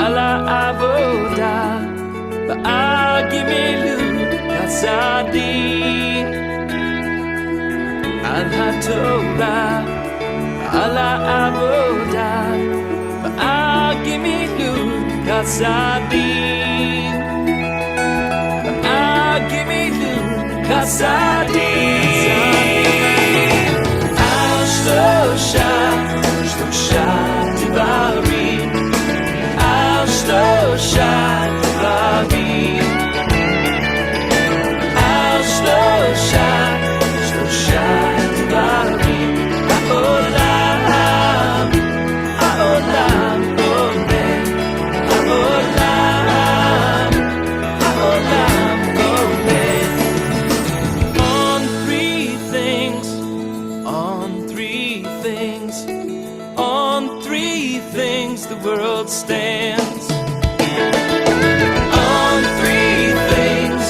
ala avodah va'agimilu kasadim al haTorah ala avodah va'agimilu kasadim va'agimilu kasadim al shlosha devarim al shlosha devarim al shlosha devarim ha'olam omed ha'olam omed on three things the world stands. On three things,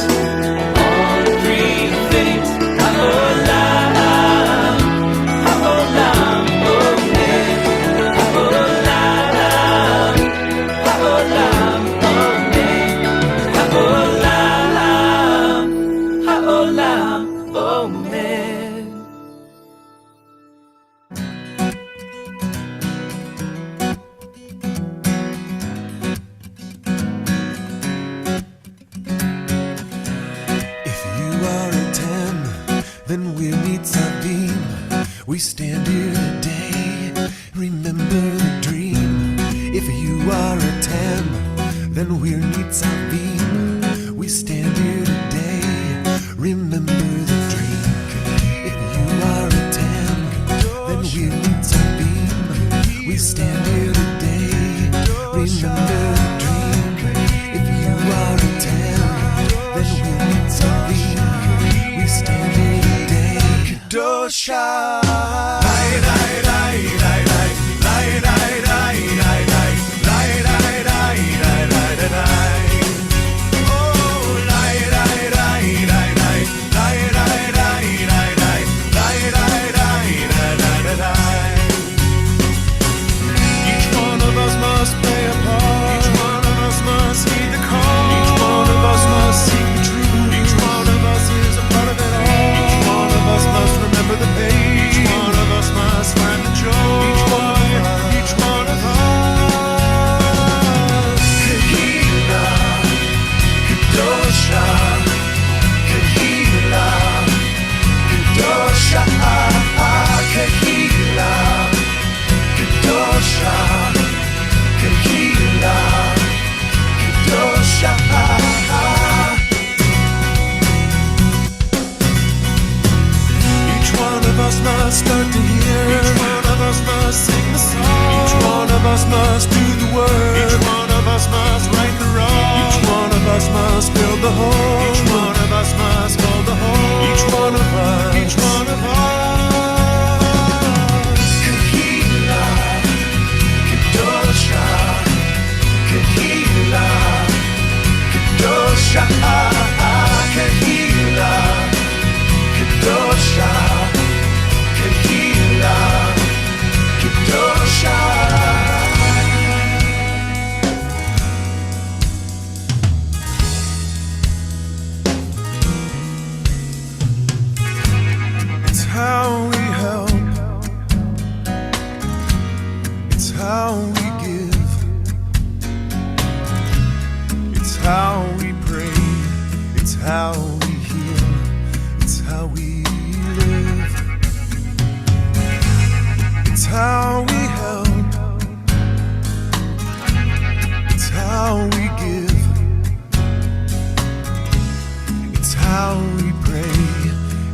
ha'olam omed, ha'olam omed, ha'olam omed. Then we'll meet Savim. We stand here today, remember the dream. If you are a Tem, then we'll meet Savim. We stand here today, remember the dream. If you are a Tem, then we'll meet Savim. We stand here today, remember the dream. If you are a Tem, then we'll meet Savim. We stand here Dosha. Each one of us must play a part. Each one of us must heed the call. Each one of us must seek the truth. Each one of us is a part of it all. Each one of us must remember the pain. Each one of us must find the joy. Each one of us. Kehila, Kedosha, Kehila, Kedosha, Kehila, Kedosha, Kehila, Kedosha. Each one of us must start to hear. Each one of us must sing the song. Each one of us must do the work. Each one of us must right the wrong. Each one of us must build the home. Each one of us must build the home. Each one of us. Each one of us. Kehila, Kedosha, Kehila, Kedosha, Kehila, Kedosha, Kehila, Kedosha. It's how we help. It's how we give. It's how we pray. It's how we heal. It's how we live. It's how we help. It's how we give. It's how we pray.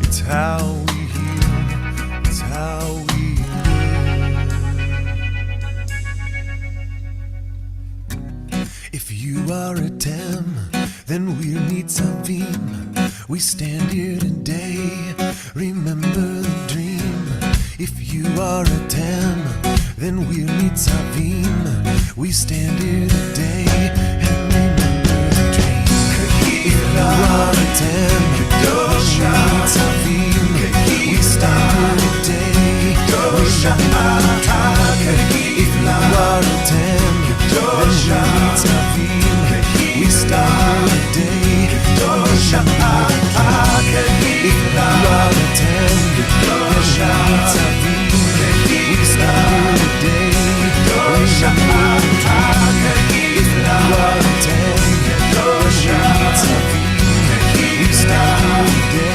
It's how we heal. It's how we live. If you are a Tem, then we'll need Savim. We stand here today, remember the dream. If you are a Tem, then we'll meet Savim. We stand here today and remember the dream. If you are a Tem, then we'll meet Savim. We stand here today, remember the dream. If you are a Tem, then we'll meet Nitzavim. We start the day. If you are a 10, Nitzavim. We start the day. If you are a 10, Nitzavim. We start the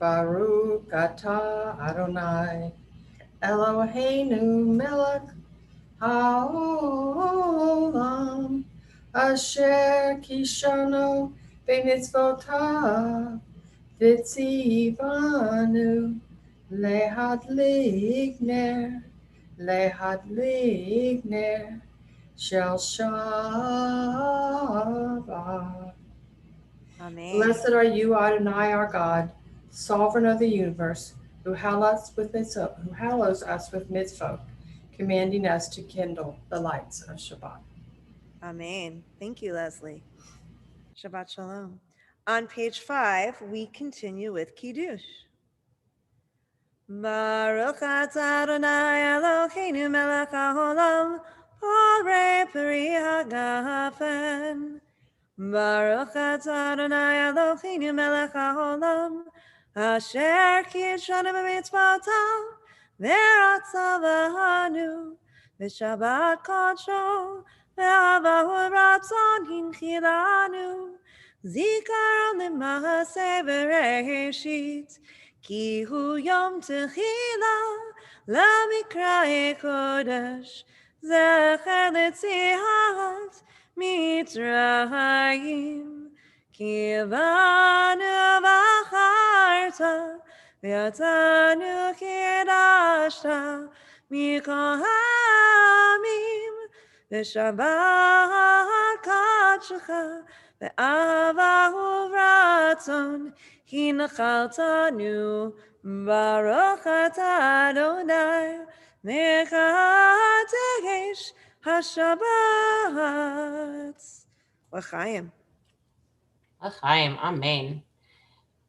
Baruch atah Adonai Eloheinu melech haolam asher kishano b'mitzvotav v'tzivanu lehadlik ner shel Shabbat. Amen. Blessed are you, Adonai, our God, sovereign of the universe, who hallows us with mitzvot, commanding us to kindle the lights of Shabbat. Amen. Thank you, Leslie. Shabbat Shalom. On page 5, we continue with Kiddush. Baruch atah Adonai Eloheinu melech haolam, borei peri hagafen. Baruch atah Adonai Eloheinu melech haolam, asher kishanu b'mitzvotav, v'ratzav b'hanu, v'shabbat kodsho, v'avahu ratzon hinchilanu, zikaron l'ma'aseh bereshit, ki hu yom techila, l'mikra'e kodesh, zecher l'tzihat, Mitzrayim, kivanu v'acharta, v'yatanu kidashta, mikol ha'amim, v'shabbat kadshecha, v'avahu v'ratzon, hinchaltanu, baruch atah Adonai, mekadesh HaShabbat. L'chaim. L'chaim, amen.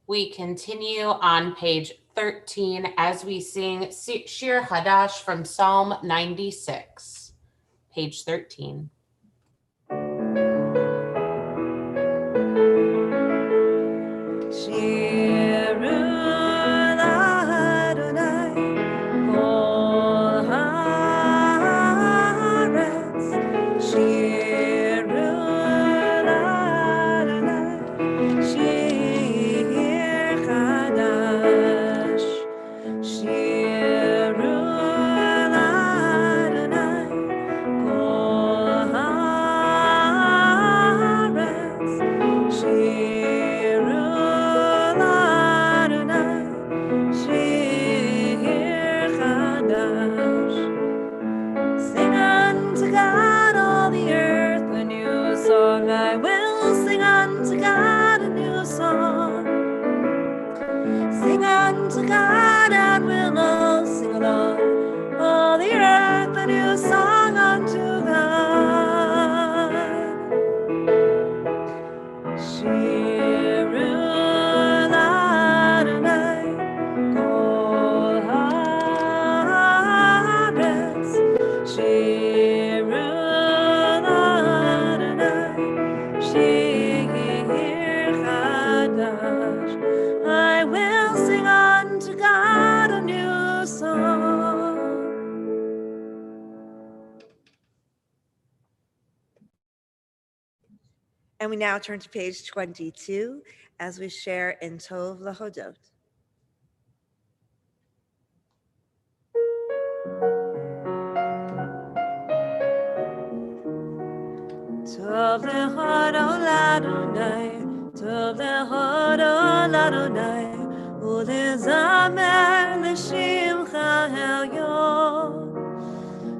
We continue on page 13 as we sing Shir Hadash from Psalm 96. Page 13. Shiru l'Adonai, kol haaretz. Shiru l'Adonai, shir chadash. Shiru l'Adonai, kol haaretz. Shiru l'Adonai, shir chadash. Sing unto God all the earth a new song. I will sing unto God a new song. Sing unto God and we'll all sing along. All the earth a new song unto God. Shiru l'Adonai, kol haaretz. Shiru l'Adonai, shir chadash. I will sing unto God a new song. And we now turn to page 22 as we share in Tov Lahodot. Tov lehodot l'Adonai, tov lehodot l'Adonai, ulezamer l'shimcha elyon.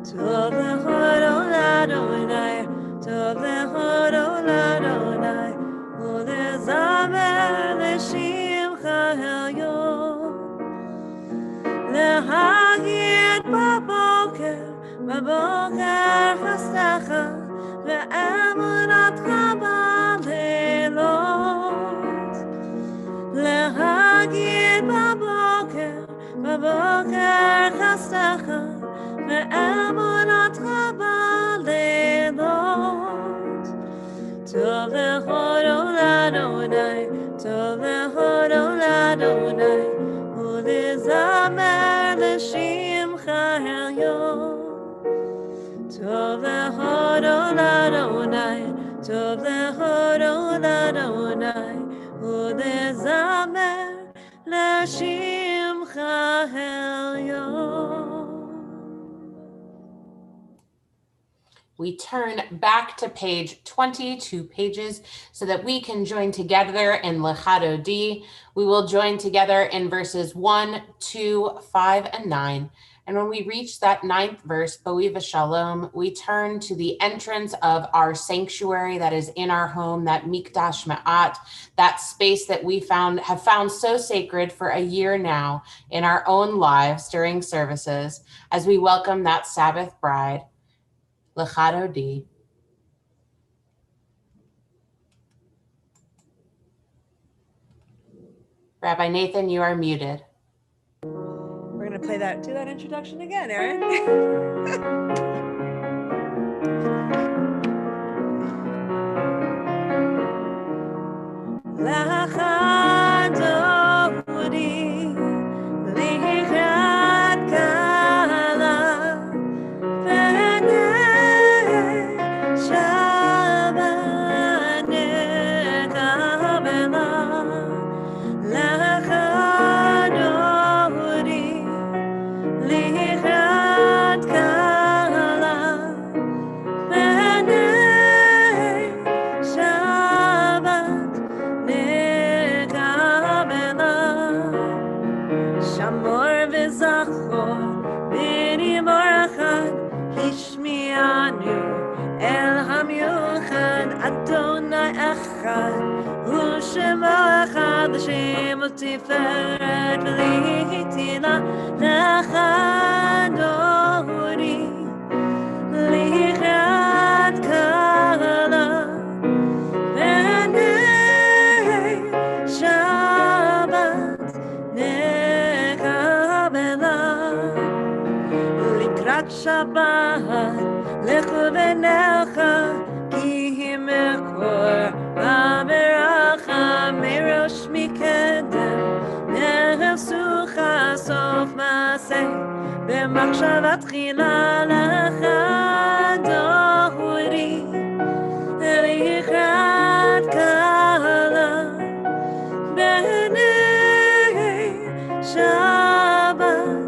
Tov lehodot l'Adonai, tov lehodot l'Adonai, ulezamer l'shimcha elyon. Lehagid baboker, baboker chastecha, ve'emunatcha b'leilot. Lehagid baboker, baboker chastecha, ve'emunatcha b'leilot. Tov lehodot l'Adonai, tov lehodot l'Adonai, ulezamer l'shimcha elyon. Tov lehodot l'Adonai, tov lehodot l'Adonai, ulezamer l'shimcha Shimcha Elyon. We turn back to page 22 pages so that we can join together in Lechado D. We will join together in verses 1, 2, 5, and 9. And when we reach that 9th verse, Boiva Shalom, we turn to the entrance of our sanctuary that is in our home, that Mikdash Ma'at, that space that we have found so sacred for a year now in our own lives during services, as we welcome that Sabbath bride. Lechado D. Rabbi Nathan, you are muted. We're going to play that, do that introduction again, Aaron. Lachadodi, lichad kala, v'nei Shabbat nekabela. Lachadodi, lichad kala, v'nei Shabbat nekabela. Shamor v'zachor b'ni morachad hishmianu el hamiuchad Adonai echad hu shemo echad l'shem u'tiferet v'lihitina lachadodi lichad kala v'nei Shabbat nekabela. Likrat Shabbat lechu v'necha ki himekor v'ameracha merosh mikedem nehesucha sof maseh v'machshavat chila lachadodi lichad kala v'nei Shabbat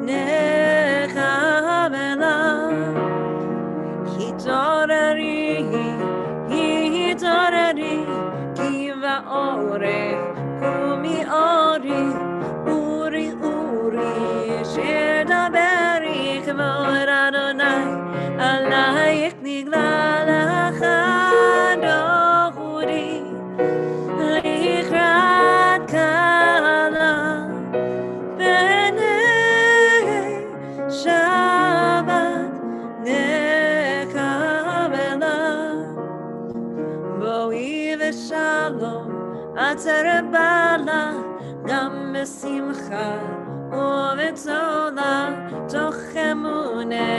nekabela. Hitorari, kiva ore, kumi ori, uri, shedaberi, kavod Adonai, alayik nigla lachadodi, lichad kala, v'nei Shabbat nekabela. Boiva Shalom atzarabala gam besimcha uvetzola toch emune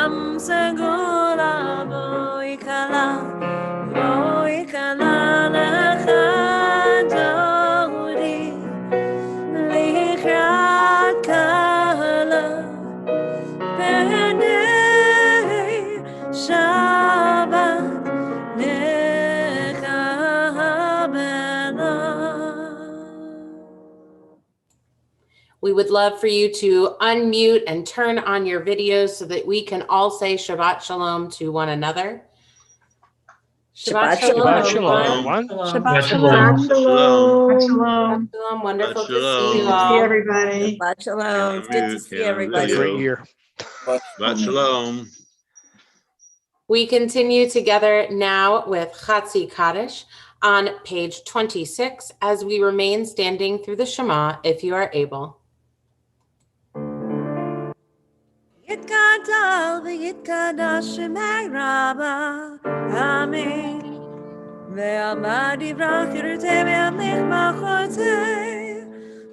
am segula boikala lachadodi lichad kala v'nei Shabbat nekabela. We would love for you to unmute and turn on your videos so that we can all say Shabbat Shalom to one another. Shabbat Shalom, Shabbat Shalom, everyone. everyone. Shabbat Shalom. Shalom. Shabbat Shalom. Wonderful to see you all. See everybody. Shabbat Shalom. It's good to see everybody. Have a great year. Shabbat Shalom. We continue together now with Chatzi Kaddish on page 26 as we remain standing through the Shema if you are able. Yitkadal v'yitkadash shemay Rabbah, Amen. Ve'amad yivrach yirteh ve'amlich machoteh,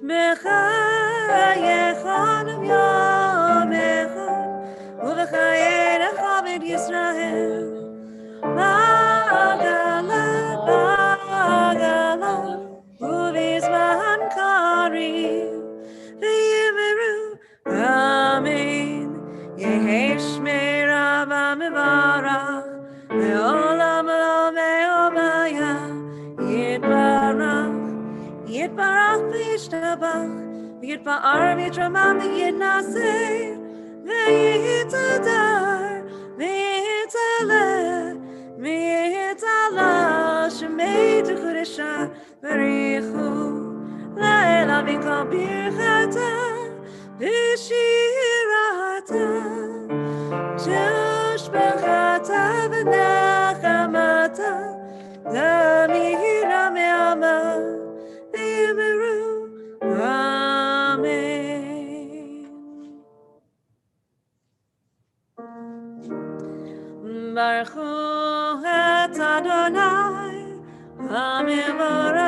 b'chayechon yom echad, u'v'chayei lechaved Yisrael. Bagala, bagala, u'v'zman karim, v'yimeru, Amen. Yehi shmei Rabbah mevarach, ve'olam lo ve'obaya, yitbarach v'yishtabach, ויתפאר מתרומה ויתנשא, ויתהדר, ויתעלה, ויתעלה, שמי תקודשה בריחו, לילה מכל ברכתה, ושירתה, תשבחתה ונחמתה, למהירה מעמה, ויאמרו Amen. Baruch hu et Adonai HaMevorach.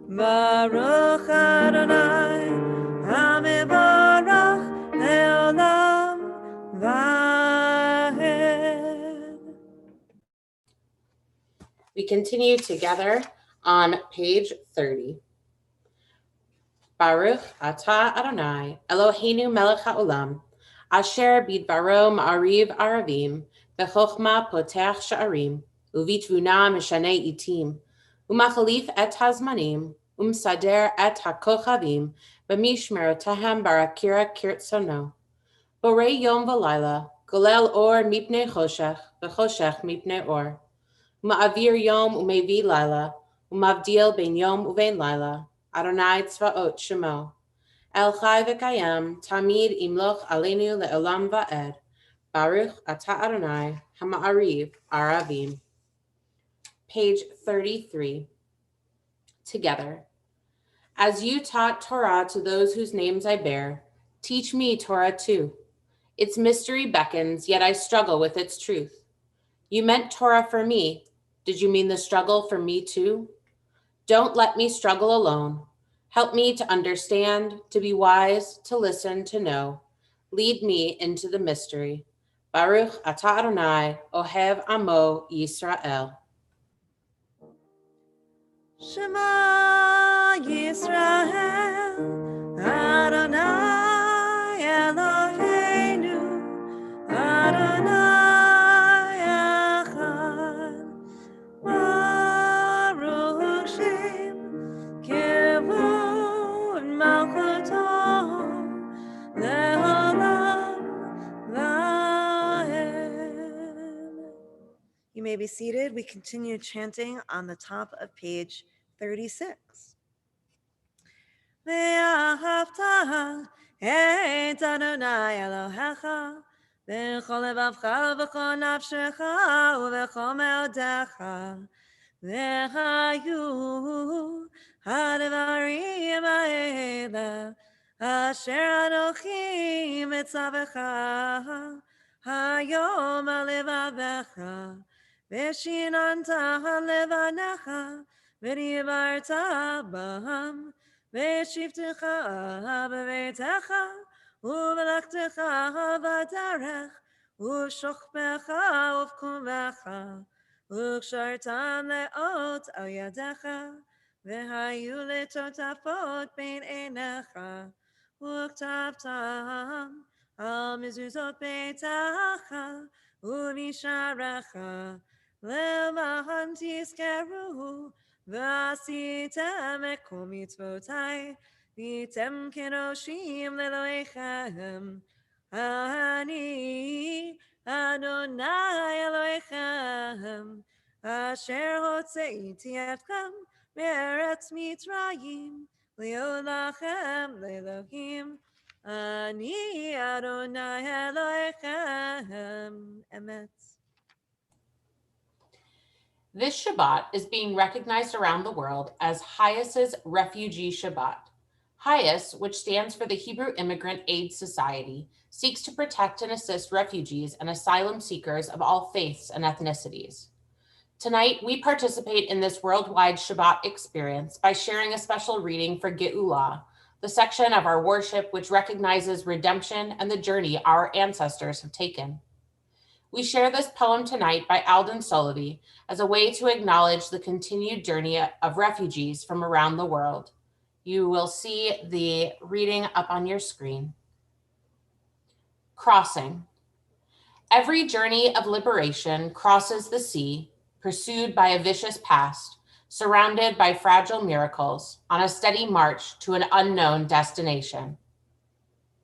Baruch Adonai HaMevorach le'olam va'ed. We continue together on page 30. Baruch atah Adonai Eloheinu melech haolam, asher bidbaro ma'ariv aravim, v'chochma potech sha'arim, uvitvuna mishanei itim, umachalif et hazmanim, umsader et hakochavim, b'mishmerotahem barakira kirtsono. Borei yom v'layla, golel or mipnei choshech, v'choshech mipnei or. Ma'avir yom umevi laila, umavdil ben yom uvein laila, Adonai tzvaot shemo. El chai v'kayam, tamid imloch aleinu le'olam va'ed. Baruch atah Adonai, hama'ariv aravim. Page 33. Together. As you taught Torah to those whose names I bear, teach me Torah too. Its mystery beckons, yet I struggle with its truth. You meant Torah for me. Did you mean the struggle for me too? Don't let me struggle alone. Help me to understand, to be wise, to listen, to know. Lead me into the mystery. Baruch atah Adonai, ohev amo Yisrael. Shema Yisrael, Adonai Eloheinu, Adonai Echad. Baruch Shem Kivud Malchuto Le'olam Va'ed. You may be seated. We continue chanting on the top of page 36. Ve'ahavta et Adonai Elohecha v'chol levavcha v'chol nafshecha u'v'chol me'odecha v'hayu ha'devarim ha'ela asher anochi mitzavecha hayom alevavecha v'shinanta levanecha v'divarta b'ham v'shivtecha b'veitecha u'v'lachtecha b'derech u'shokbecha u'v'kumecha u'kshartan le'ot al yadecha v'hayu letotafot bein einecha u'ktavtam al mezuzot beitecha u'misharecha למען תזכרו ועשיתם את כל מצוותיי והייתם קדושים לאלוהיכם. אני אדוני אלוהיכם אשר הוצאתי אתכם מארץ מצרים להיות לכם לאלוהים. אני אדוני אלוהיכם. אמת. This Shabbat is being recognized around the world as HIAS's Refugee Shabbat. HIAS, which stands for the Hebrew Immigrant Aid Society, seeks to protect and assist refugees and asylum seekers of all faiths and ethnicities. Tonight, we participate in this worldwide Shabbat experience by sharing a special reading for Geulah, the section of our worship which recognizes redemption and the journey our ancestors have taken. We share this poem tonight by Alden Solovey as a way to acknowledge the continued journey of refugees from around the world. You will see the reading up on your screen. Crossing. Every journey of liberation crosses the sea, pursued by a vicious past, surrounded by fragile miracles, on a steady march to an unknown destination.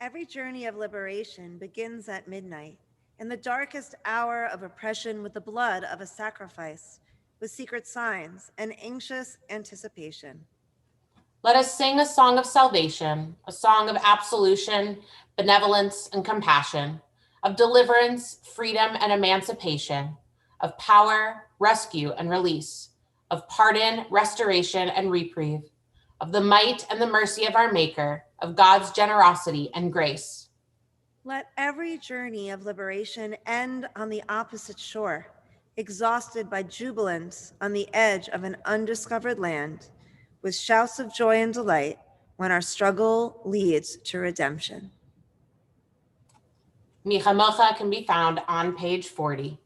Every journey of liberation begins at midnight, in the darkest hour of oppression, with the blood of a sacrifice, with secret signs and anxious anticipation. Let us sing a song of salvation, a song of absolution, benevolence, and compassion, of deliverance, freedom, and emancipation, of power, rescue, and release, of pardon, restoration, and reprieve, of the might and the mercy of our Maker, of God's generosity and grace. Let every journey of liberation end on the opposite shore, exhausted by jubilance on the edge of an undiscovered land, with shouts of joy and delight when our struggle leads to redemption. Mi Chamocha can be found on page 40.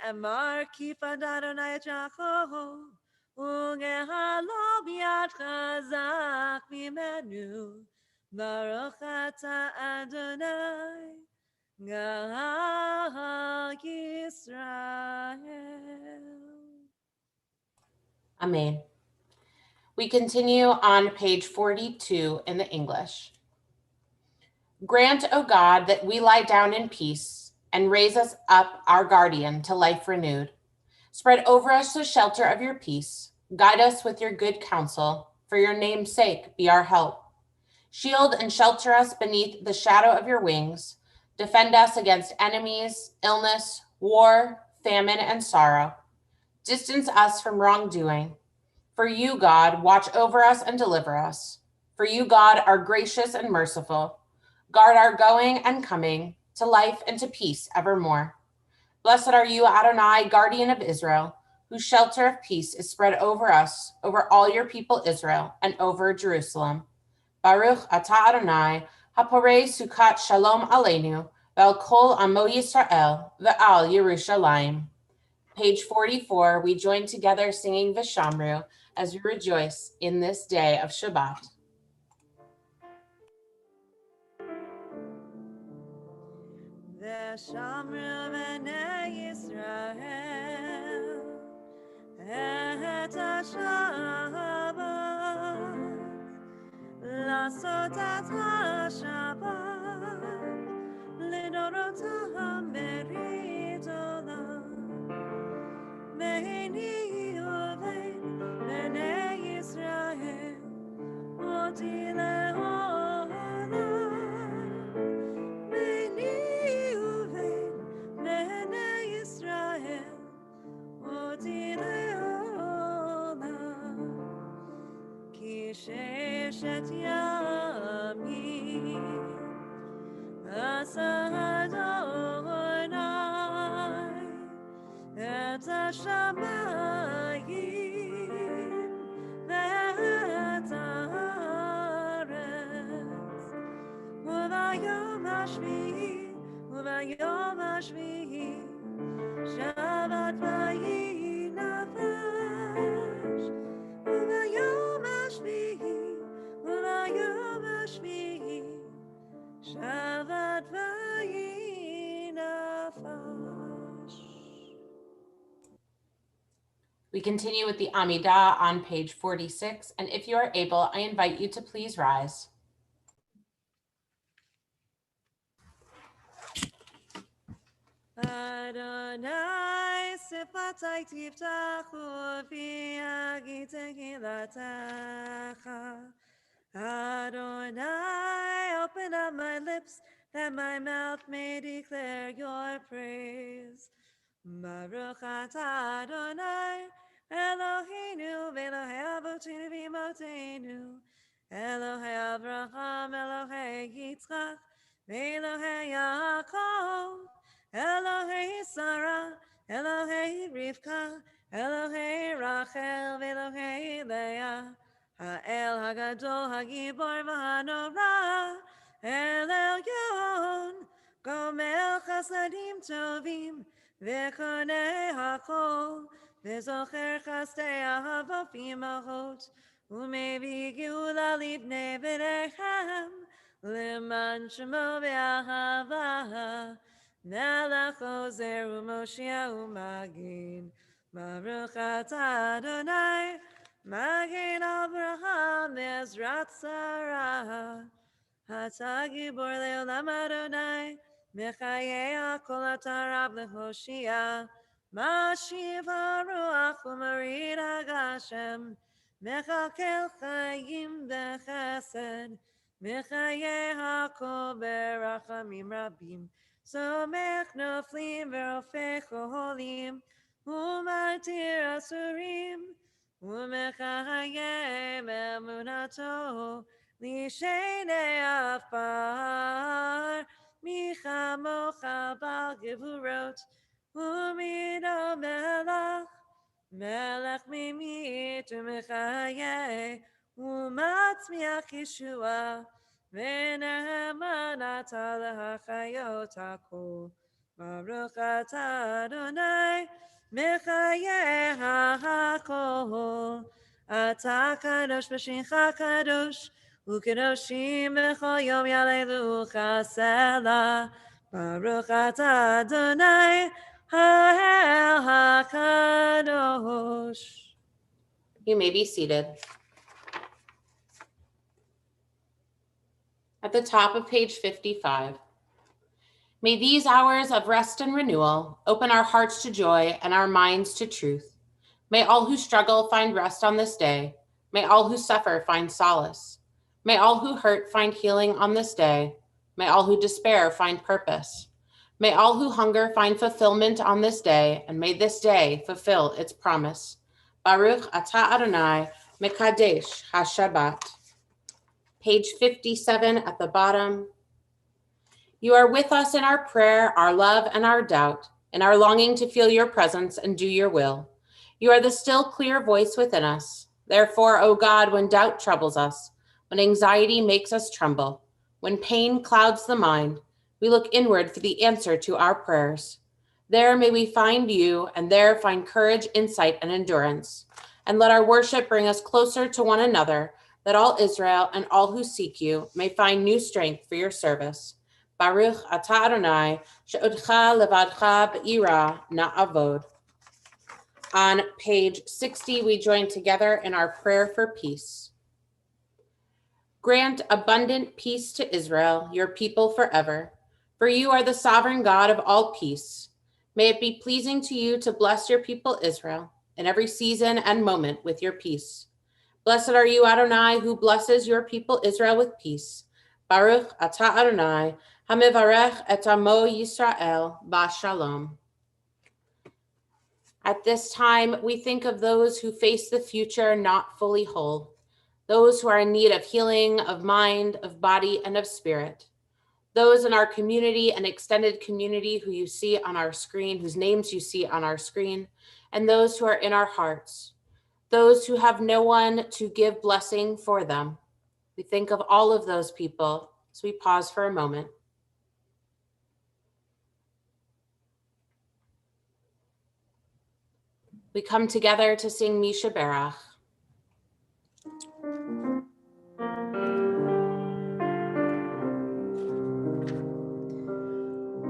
Amar kifa Adonai Jacob, ungehalo biad chazak mimenu, Baruch ata Adonai, Gad Yisrael. Amen. We continue on page 42 in the English. Grant, O God, that we lie down in peace and raise us up our guardian to life renewed. Spread over us the shelter of your peace. Guide us with your good counsel. For your name's sake, be our help. Shield and shelter us beneath the shadow of your wings. Defend us against enemies, illness, war, famine, and sorrow. Distance us from wrongdoing. For you, God, watch over us and deliver us. For you, God, are gracious and merciful. Guard our going and coming to life and to peace evermore. Blessed are you, Adonai, guardian of Israel, whose shelter of peace is spread over us, over all your people Israel, and over Jerusalem. Baruch atah Adonai, haporei sukat shalom aleinu, ve'al kol amo Yisrael, ve'al Yerushalayim. Page 44, we join together singing V'shamru as we rejoice in this day of Shabbat. V'shamru b'nei Yisrael et ha-Shabbat, לעשות את השבת לדורותם ברית עולם. ביני ובין בני ישראל אותי לעולם. ביני ובין בני ישראל אותי לעולם. כי ששת ימים עשה אדוני את השמיים ואת הארץ, וביום השביעי Ubayom Hashvi'i Shabbat Vayi Nefesh Ubayom Hashvi'i Ubayom Hashvi'i Shabbat Vayi Nefesh. We continue with the Amidah on page 46, and if you are able, I invite you to please rise. Adonai sifatai tiftachu v'yagid tehilatecha. Adonai, open up my lips that my mouth may declare your praise. Baruch atah Adonai, Eloheinu v'Elohei avotinu v'imotenu, Elohei Avraham, Elohei Yitzchak, v'Elohei Yaakov, Elohei Sarah, Elohei Rivka, Elohei Rachel, v'Elohei Leah, Ha'el Hagadol Hagibor v'Hanora, El Elyon, Gomel Chasadim Tovim, V'konei hakol, v'zocher chastei ahavot v'imachot, u'mevi geula libnei b'nechem, l'man shemo v'ahava, melech ozer u'moshia u'magin, Baruch atah Adonai, Magin Avraham Ezrat Sarah, Atah gibor le'olam Adonai, Mechayei hakol atah Rab lehoshia, Mashiv haruach u'marid hagashem, Mechakel chayim b'chesed, Mechayei hakol berachamim rabim, Somech noflim v'rofei cholim, U'matir asurim, U'mechayei be'emunato, Lishenei afar, Michamocha bal gevurot, Umido melech, Melech mimit u'mechayei, U'matzmiach Yeshua, V'neheman atah lehachayot hakol. Baruch atah Adonai, Mechayei hakol. Atah kadosh v'shincha kadosh, U'kadoshim b'chol yom yalelucha selah. Baruch atah Adonai, Ha'el HaKadosh. You may be seated. At the top of page 55. May these hours of rest and renewal open our hearts to joy and our minds to truth. May all who struggle find rest on this day. May all who suffer find solace. May all who hurt find healing on this day. May all who despair find purpose. May all who hunger find fulfillment on this day, and may this day fulfill its promise. Baruch atah Adonai, Mekadesh HaShabbat. Page 57 at the bottom. You are with us in our prayer, our love, and our doubt, in our longing to feel your presence and do your will. You are the still, clear voice within us. Therefore, O God, when doubt troubles us, when anxiety makes us tremble, when pain clouds the mind, we look inward for the answer to our prayers. There may we find you, and there find courage, insight, and endurance. And let our worship bring us closer to one another, that all Israel and all who seek you may find new strength for your service. Baruch atah Adonai, she'odcha levadcha be'ira na'avod. On page 60, we join together in our prayer for peace. Grant abundant peace to Israel, your people forever, for you are the sovereign God of all peace. May it be pleasing to you to bless your people Israel in every season and moment with your peace. Blessed are you, Adonai, who blesses your people Israel with peace. Baruch atah Adonai, hamevarech et amo Yisrael b'shalom. At this time, we think of those who face the future not fully whole, those who are in need of healing of mind, of body, and of spirit, those in our community and extended community who you see on our screen, whose names you see on our screen, and those who are in our hearts, those who have no one to give blessing for them. We think of all of those people as we pause for a moment. We come together to sing Misha Berach.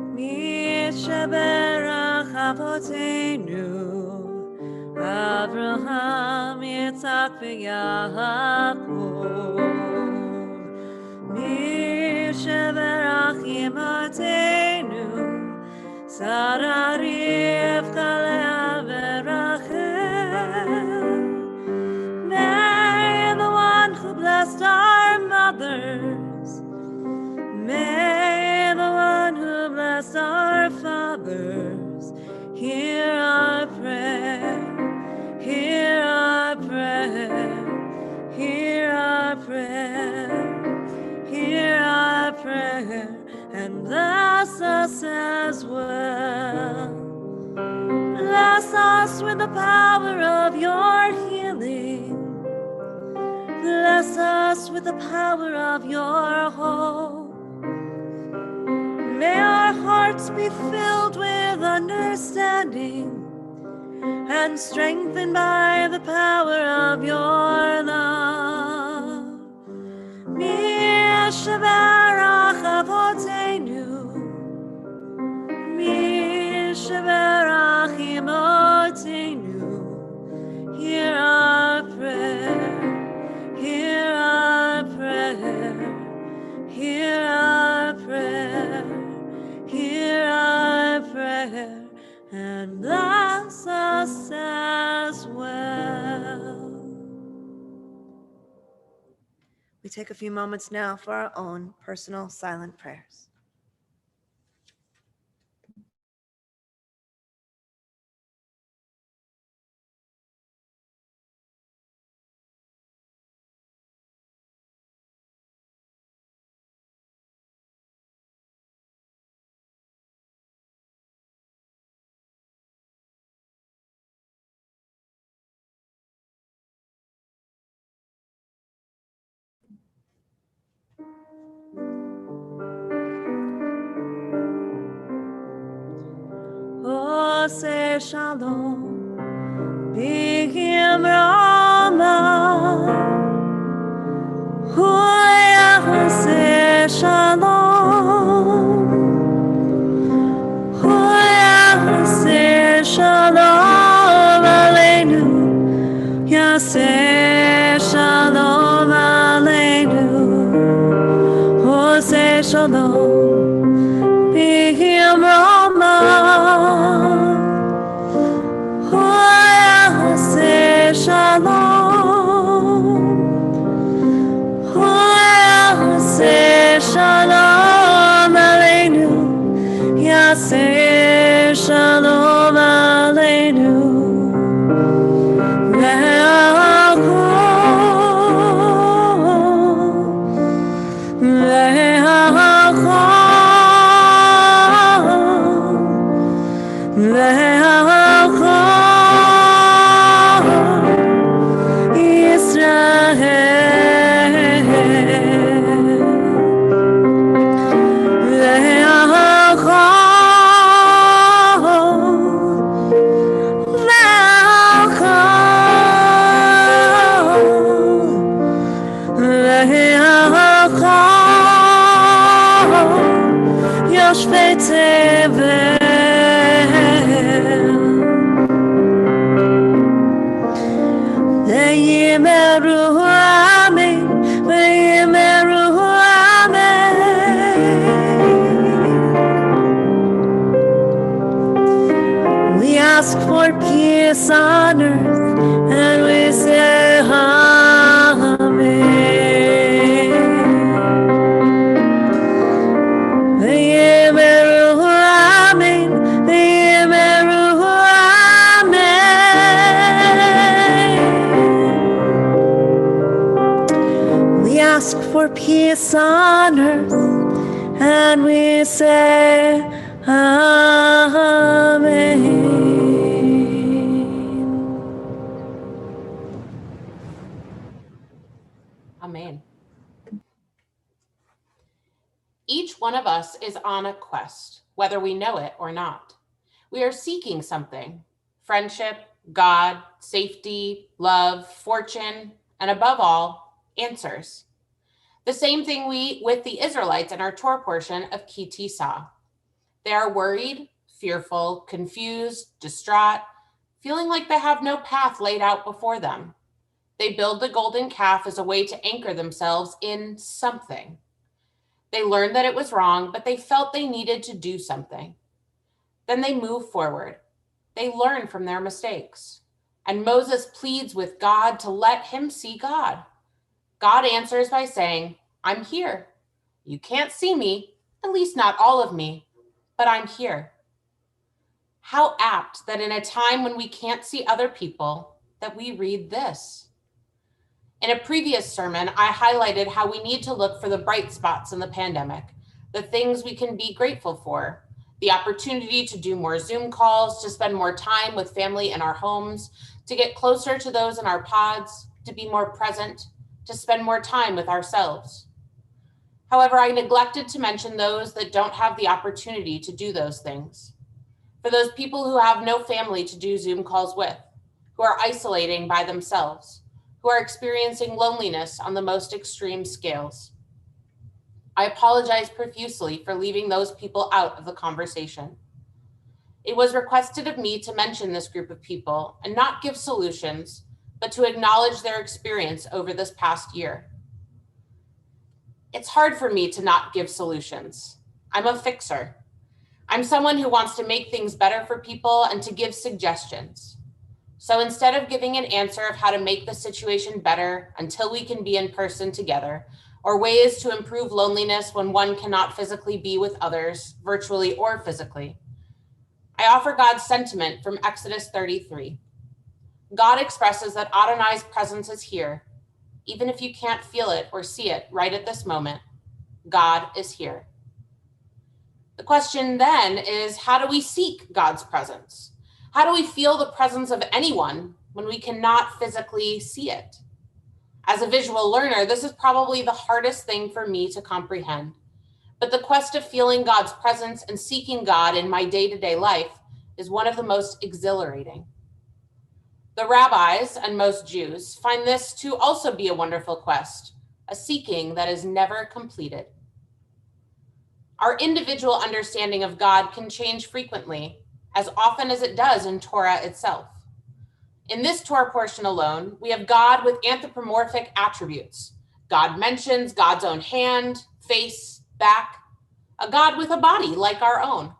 Misha Berach Avotenu, Avraham, Yitzhak, v'Yaakov. Misha Berach Imotenu, Sarah, Rivka, Leah, v'Rachel. May the one who blessed our mothers, may the one who blessed our fathers, hear our prayer, hear our prayer, hear our prayer, hear our prayer, and bless us as well. Bless us with the power of your healing. Bless us with the power of your hope. May our hearts be filled with understanding and strengthened by the power of your love. Misha Berach Avotenu, Misha Berach Imotenu, hear our prayer, hear our prayer, hear our prayer, hear our prayer, and bless us as well. We take a few moments now for our own personal silent prayers. Ose shalom, b'kim rama, huyase shalom, huyase shalom aleinu, yase shalom aleinu, ose shalom, b'kim rama. Shalom, Yaseh shalom aleinu, Yaseh shalom aleinu, we ask for peace on earth, and we say Amen. We ask for peace on earth, and we say Amen. Amen. Each one of us is on a quest, whether we know it or not. We are seeking something: friendship, God, safety, love, fortune, and above all, answers. The same thing with the Israelites in our Torah portion of Ki Tisa. They are worried, fearful, confused, distraught, feeling like they have no path laid out before them. They build the golden calf as a way to anchor themselves in something. They learned that it was wrong, but they felt they needed to do something. Then they move forward. They learn from their mistakes. And Moses pleads with God to let him see God. God answers by saying, I'm here. You can't see me, at least not all of me, but I'm here. How apt that in a time when we can't see other people, that we read this. In a previous sermon, I highlighted how we need to look for the bright spots in the pandemic, the things we can be grateful for, the opportunity to do more Zoom calls, to spend more time with family in our homes, to get closer to those in our pods, to be more present, to spend more time with ourselves. However, I neglected to mention those that don't have the opportunity to do those things. For those people who have no family to do Zoom calls with, who are isolating by themselves, who are experiencing loneliness on the most extreme scales. I apologize profusely for leaving those people out of the conversation. It was requested of me to mention this group of people and not give solutions, but to acknowledge their experience over this past year. It's hard for me to not give solutions. I'm a fixer. I'm someone who wants to make things better for people and to give suggestions. So instead of giving an answer of how to make the situation better until we can be in person together, or ways to improve loneliness when one cannot physically be with others, virtually or physically, I offer God's sentiment from Exodus 33. God expresses that Adonai's presence is here, even if you can't feel it or see it right at this moment. God is here. The question then is, how do we seek God's presence? How do we feel the presence of anyone when we cannot physically see it? As a visual learner, this is probably the hardest thing for me to comprehend. But the quest of feeling God's presence and seeking God in my day-to-day life is one of the most exhilarating. The rabbis and most Jews find this to also be a wonderful quest, a seeking that is never completed. Our individual understanding of God can change frequently, as often as it does in Torah itself. In this Torah portion alone, we have God with anthropomorphic attributes. God mentions God's own hand, face, back, a God with a body like our own.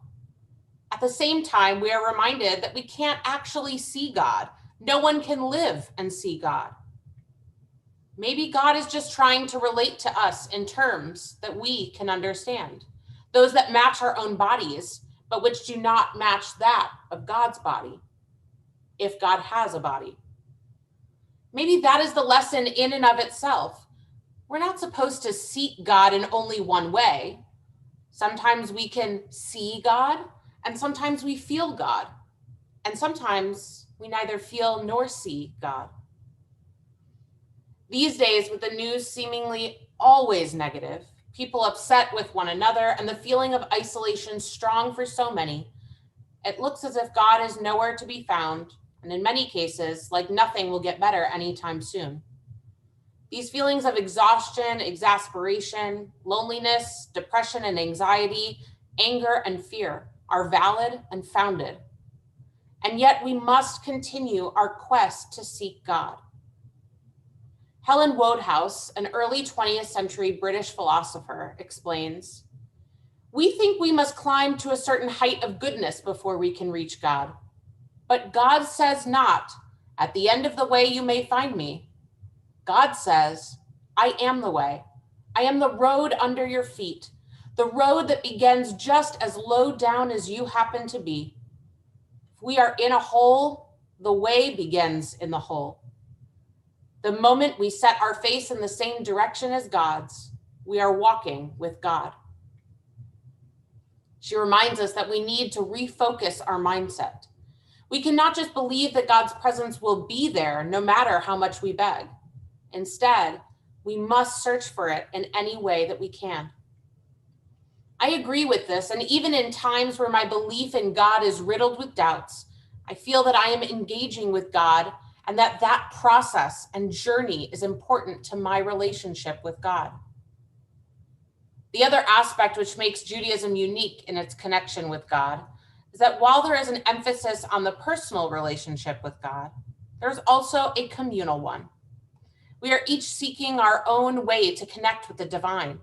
At the same time, we are reminded that we can't actually see God. No one can live and see God. Maybe God is just trying to relate to us in terms that we can understand, those that match our own bodies, but which do not match that of God's body, if God has a body. Maybe that is the lesson in and of itself. We're not supposed to seek God in only one way. Sometimes we can see God, and sometimes we feel God, and sometimes we neither feel nor see God. These days, with the news seemingly always negative, people upset with one another, and the feeling of isolation strong for so many, it looks as if God is nowhere to be found, and in many cases, like nothing will get better anytime soon. These feelings of exhaustion, exasperation, loneliness, depression and anxiety, anger and fear are valid and founded. And yet we must continue our quest to seek God. Helen Wodehouse, an early 20th century British philosopher, explains, "We think we must climb to a certain height of goodness before we can reach God. But God says not, at the end of the way you may find me. God says, I am the way. I am the road under your feet, the road that begins just as low down as you happen to be. If we are in a hole, the way begins in the hole. The moment we set our face in the same direction as God's, we are walking with God." She reminds us that we need to refocus our mindset. We cannot just believe that God's presence will be there no matter how much we beg. Instead, we must search for it in any way that we can. I agree with this, and even in times where my belief in God is riddled with doubts, I feel that I am engaging with God and that process and journey is important to my relationship with God. The other aspect which makes Judaism unique in its connection with God is that while there is an emphasis on the personal relationship with God, there's also a communal one. We are each seeking our own way to connect with the divine,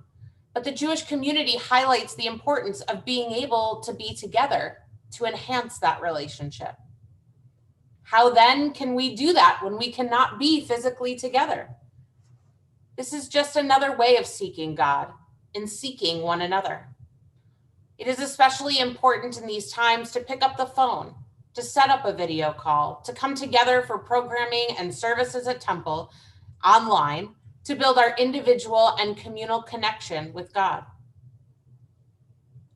but the Jewish community highlights the importance of being able to be together to enhance that relationship. How then can we do that when we cannot be physically together? This is just another way of seeking God and seeking one another. It is especially important in these times to pick up the phone, to set up a video call, to come together for programming and services at Temple online, to build our individual and communal connection with God.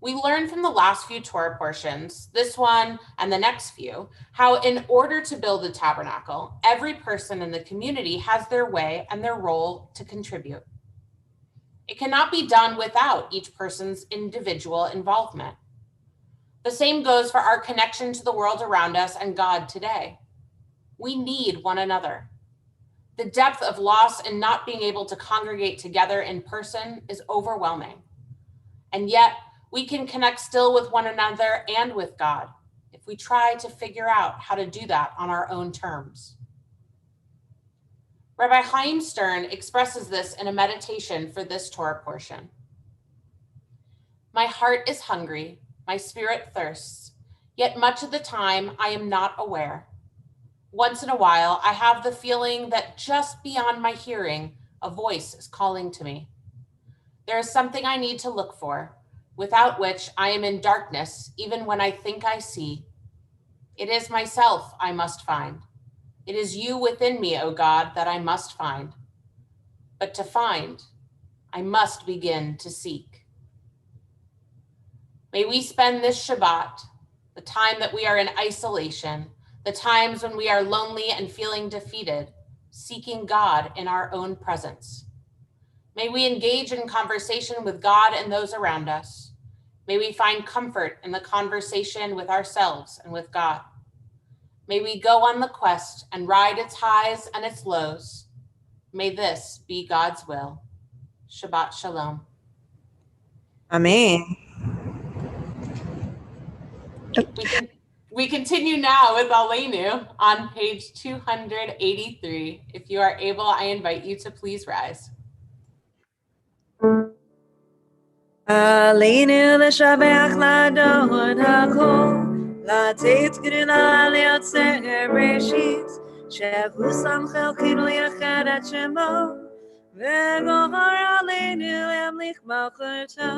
We learned from the last few Torah portions, this one and the next few, how in order to build the tabernacle, every person in the community has their way and their role to contribute. It cannot be done without each person's individual involvement. The same goes for our connection to the world around us and God today. We need one another. The depth of loss in not being able to congregate together in person is overwhelming. And yet, we can connect still with one another and with God if we try to figure out how to do that on our own terms. Rabbi Chaim Stern expresses this in a meditation for this Torah portion. My heart is hungry, my spirit thirsts, yet much of the time I am not aware. Once in a while, I have the feeling that just beyond my hearing, a voice is calling to me. There is something I need to look for, without which I am in darkness, even when I think I see. It is myself I must find. It is you within me, O God, that I must find. But to find, I must begin to seek. May we spend this Shabbat, the time that we are in isolation, the times when we are lonely and feeling defeated, seeking God in our own presence. May we engage in conversation with God and those around us. May we find comfort in the conversation with ourselves and with God. May we go on the quest and ride its highs and its lows. May this be God's will. Shabbat Shalom. Amen. We continue now with Aleinu on page 283. If you are able, I invite you to please rise. עלינו לשבח לאדון הכל, לתת גדולה ליוצר ראשית, שהוא שם חלקנו יחד את שמו, וגוהר עלינו להמליך מלכותו,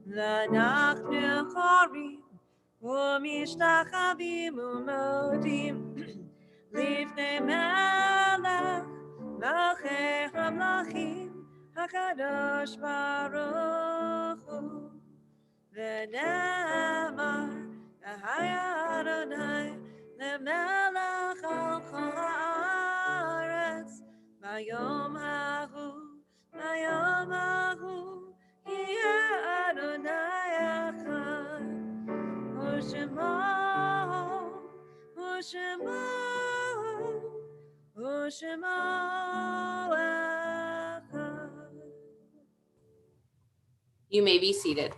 ואנחנו קוראים ומשתחווים ומודים לפני מלך מלכי המלכים, הקדוש ברוך הוא, ונאמר, היה אדוני למלך על כל הארץ, ביום ההוא, יהיה אדוני אחד, ושמו אחד. You may be seated.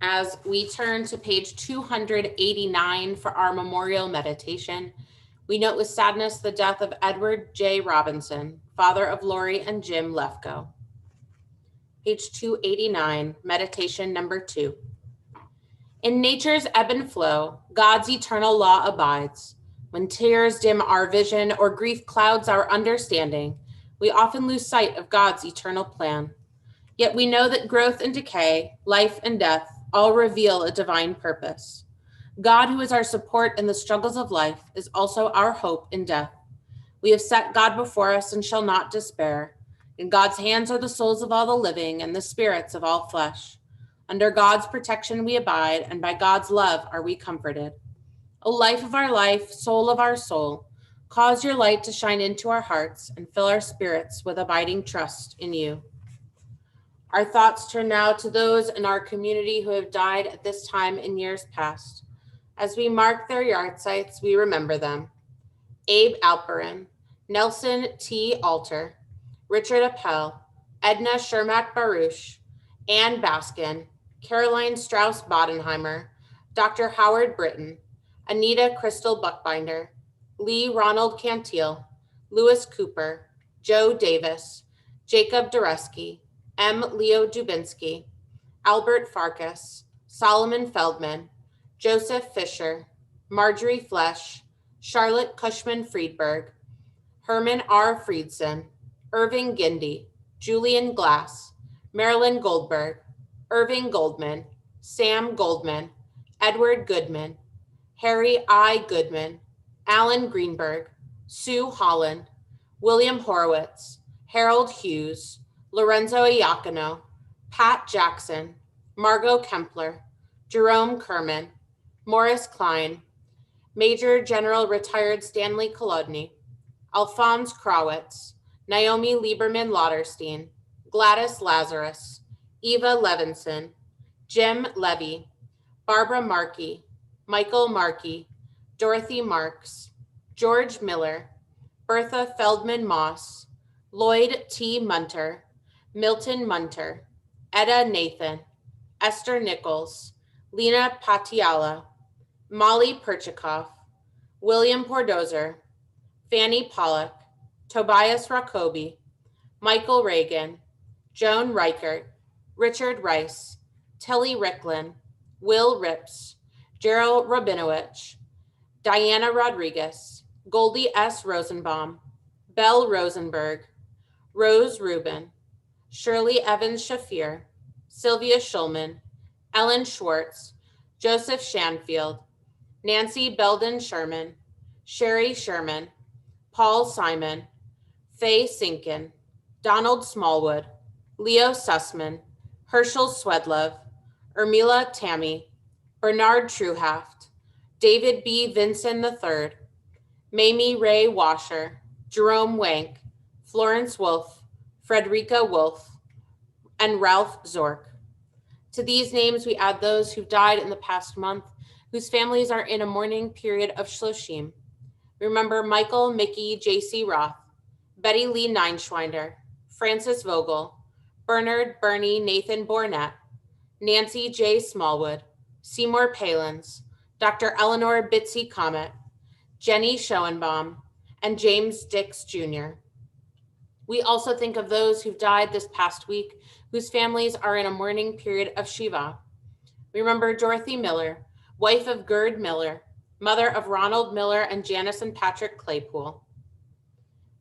As we turn to page 289 for our memorial meditation, we note with sadness the death of Edward J. Robinson, father of Lori and Jim Lefko. Page 289, meditation number 2. In nature's ebb and flow, God's eternal law abides. When tears dim our vision or grief clouds our understanding, we often lose sight of God's eternal plan. Yet we know that growth and decay, life and death, all reveal a divine purpose. God, who is our support in the struggles of life, is also our hope in death. We have set God before us and shall not despair. In God's hands are the souls of all the living and the spirits of all flesh. Under God's protection we abide, and by God's love are we comforted. O life of our life, soul of our soul, cause your light to shine into our hearts and fill our spirits with abiding trust in you. Our thoughts turn now to those in our community who have died at this time in years past. As we mark their yard sites, we remember them. Abe Alperin, Nelson T. Alter, Richard Appel, Edna Shermack Baruch, Ann Baskin, Caroline Strauss Bodenheimer, Dr. Howard Britton, Anita Crystal Buckbinder, Lee Ronald Cantil, Lewis Cooper, Joe Davis, Jacob Dureski, M. Leo Dubinsky, Albert Farkas, Solomon Feldman, Joseph Fisher, Marjorie Flesch, Charlotte Cushman Friedberg, Herman R. Friedson, Irving Gindi, Julian Glass, Marilyn Goldberg, Irving Goldman, Sam Goldman, Edward Goodman, Harry I. Goodman, Alan Greenberg, Sue Holland, William Horowitz, Harold Hughes, Lorenzo Iacano, Pat Jackson, Margot Kempler, Jerome Kerman, Morris Klein, Major General Retired Stanley Kolodny, Alphonse Krawitz, Naomi Lieberman Lauderstein, Gladys Lazarus, Eva Levinson, Jim Levy, Barbara Markey, Michael Markey, Dorothy Marks, George Miller, Bertha Feldman Moss, Lloyd T. Munter, Milton Munter, Etta Nathan, Esther Nichols, Lena Patiala, Molly Perchikoff, William Pordozer, Fanny Pollock, Tobias Rakobi, Michael Reagan, Joan Reichert, Richard Rice, Telly Ricklin, Will Rips, Gerald Rabinowitz, Diana Rodriguez, Goldie S. Rosenbaum, Belle Rosenberg, Rose Rubin, Shirley Evans Shafir, Sylvia Schulman, Ellen Schwartz, Joseph Shanfield, Nancy Belden Sherman, Sherry Sherman, Paul Simon, Faye Sinkin, Donald Smallwood, Leo Sussman, Herschel Swedlove, Ermila Tammy, Bernard Truhaft, David B. Vinson III, Mamie Ray Washer, Jerome Wank, Florence Wolfe, Frederica Wolfe, and Ralph Zork. To these names, we add those who died in the past month, whose families are in a mourning period of Shloshim. Remember Michael Mickey J.C. Roth, Betty Lee Neinschweinder, Francis Vogel, Bernard Bernie Nathan Bornett, Nancy J. Smallwood, Seymour Palins, Dr. Eleanor Bitsy Comet, Jenny Schoenbaum, and James Dix Jr. We also think of those who've died this past week, whose families are in a mourning period of Shiva. Remember Dorothy Miller, wife of Gerd Miller, mother of Ronald Miller and Janice and Patrick Claypool.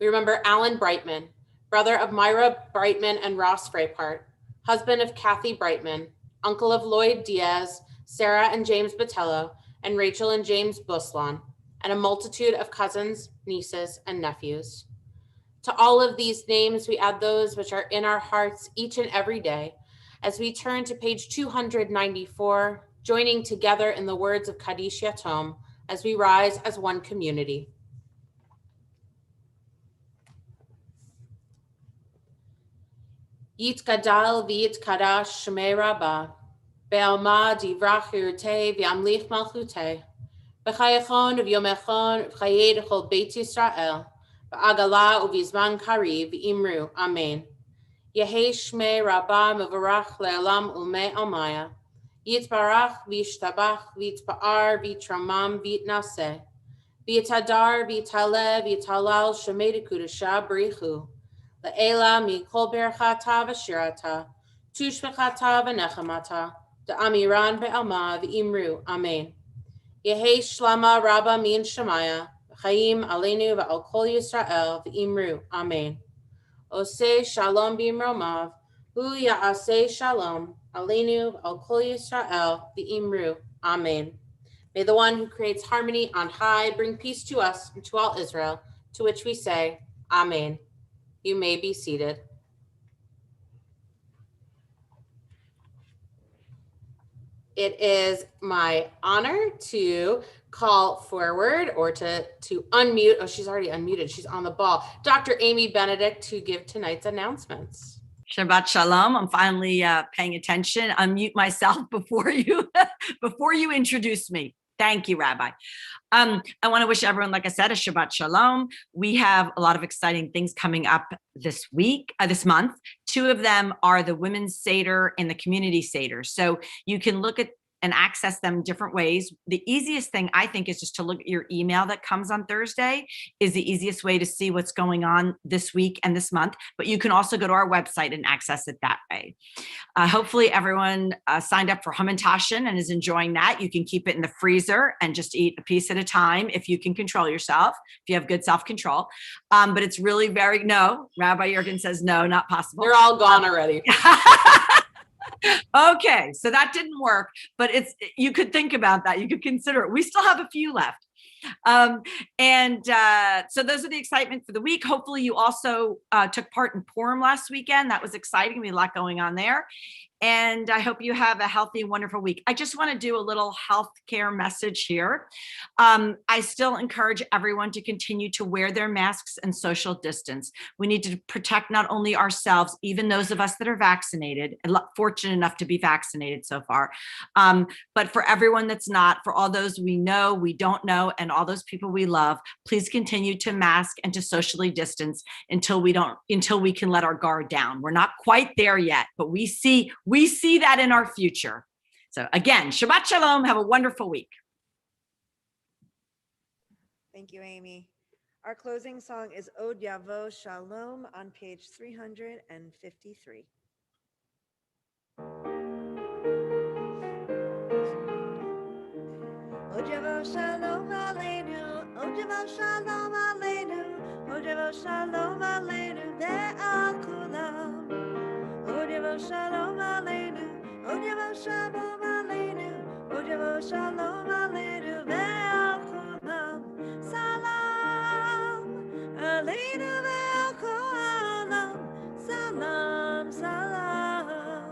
We remember Alan Brightman, brother of Myra Brightman and Ross Frapart, husband of Kathy Brightman, uncle of Lloyd Diaz, Sarah and James Botello, and Rachel and James Buslon, and a multitude of cousins, nieces, and nephews. To all of these names, we add those which are in our hearts each and every day as we turn to page 294, joining together in the words of Kaddish Yatom as we rise as one community. Yitkadal v'yitkadash shmei Rabbah, be'alma divrach hirutei v'amlich malchutei, b'chayachon v'yomechon v'chayed chol Beit Yisrael, b'agala u'vizman kariv v'imru, amen. Yehei shmei Rabbah mevarach le'olam umei almaya, yitbarach v'yishtabach v'yitpa'ar v'yitramam v'yitnaseh, v'yitadar v'yitale v'yitalal shemei dekudasha b'richu, Le'ela mikol berchata v'shirata, tushbechata v'nechamata, de'amiran be'alma v'imru, amen. Yehei shlama rabba min shemaya, v'chayim aleinu v'al kol Yisrael v'imru, amen. Oseh shalom b'imromav, hu ya'aseh shalom, aleinu v'al kol Yisrael v'imru, amen. May the one who creates harmony on high bring peace to us and to all Israel, to which we say, amen. You may be seated. It is my honor to call forward or to unmute. Oh, she's already unmuted. She's on the ball. Dr. Amy Benedict to give tonight's announcements. Shabbat Shalom. I'm finally paying attention. Unmute myself before you introduce me. Thank you, Rabbi. I want to wish everyone, like I said, a Shabbat Shalom. We have a lot of exciting things coming up this month. 2 of them are the Women's Seder and the Community Seder. So you can look at and access them different ways. The easiest thing, I think, is just to look at your email that comes on Thursday is the easiest way to see what's going on this week and this month. But you can also go to our website and access it that way. Hopefully everyone signed up for Hamantashen and is enjoying that. You can keep it in the freezer and just eat a piece at a time if you can control yourself, if you have good self-control. But it's really no, Rabbi Yergin says no, not possible. They're all gone already. Okay, so that didn't work, but you could think about that. You could consider it. We still have a few left. So those are the excitement for the week. Hopefully you also took part in Purim last weekend. That was exciting. We had a lot going on there. And I hope you have a healthy, wonderful week. I just want to do a little healthcare message here. I still encourage everyone to continue to wear their masks and social distance. We need to protect not only ourselves, even those of us that are vaccinated, and fortunate enough to be vaccinated so far, but for everyone that's not, for all those we know, we don't know, and all those people we love, please continue to mask and to socially distance until we can let our guard down. We're not quite there yet, but we see that in our future. So again, Shabbat Shalom. Have a wonderful week. Thank you, Amy. Our closing song is Od Yavo Shalom on page 353. Od Yavo Shalom Aleinu, Od Yavo Shalom Aleinu, Od Yavo Shalom Aleinu ve'al kulam. Od Yavo Shalom Aleinu, Od Yavo Shalom Aleinu, Od Yavo Shalom Aleinu ve'al kulam. Salam Aleinu ve'al kulam. Salam, salam,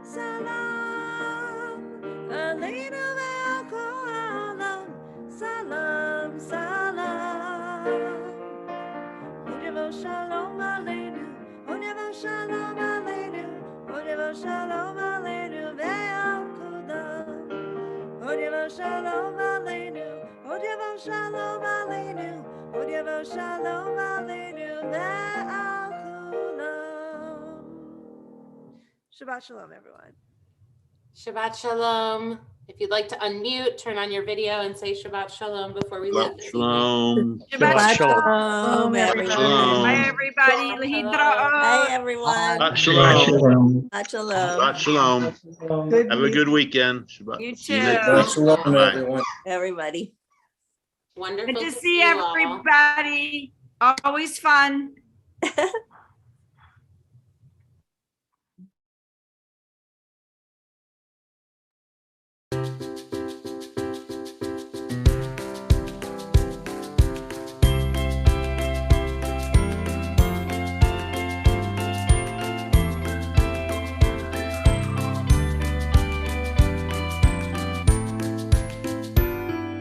salam Aleinu ve'al kulam. Salam, salam. Od Yavo Shalom Aleinu, Od Yavo Shalom Aleinu, Od Yavo Shalom Aleinu ve'al kulam. Od Yavo Shalom Aleinu, Od Yavo Shalom Aleinu, Od Yavo Shalom Aleinu ve'al kulam. Shabbat Shalom, everyone. Shabbat Shalom. If you'd like to unmute, turn on your video and say Shabbat Shalom before we leave. this evening. Shalom. Shabbat Shalom. Shalom, everybody. Shalom. Bye, everybody. Shalom. Lehitraot. Hi, everyone. Shabbat Shalom. Shabbat Shalom. Shabbat Shalom. Have a good weekend. Shabbat. You See you too. next Shabbat week. Shalom, Bye. everyone. Everybody. Wonderful Good to to see you all. everybody. Always fun.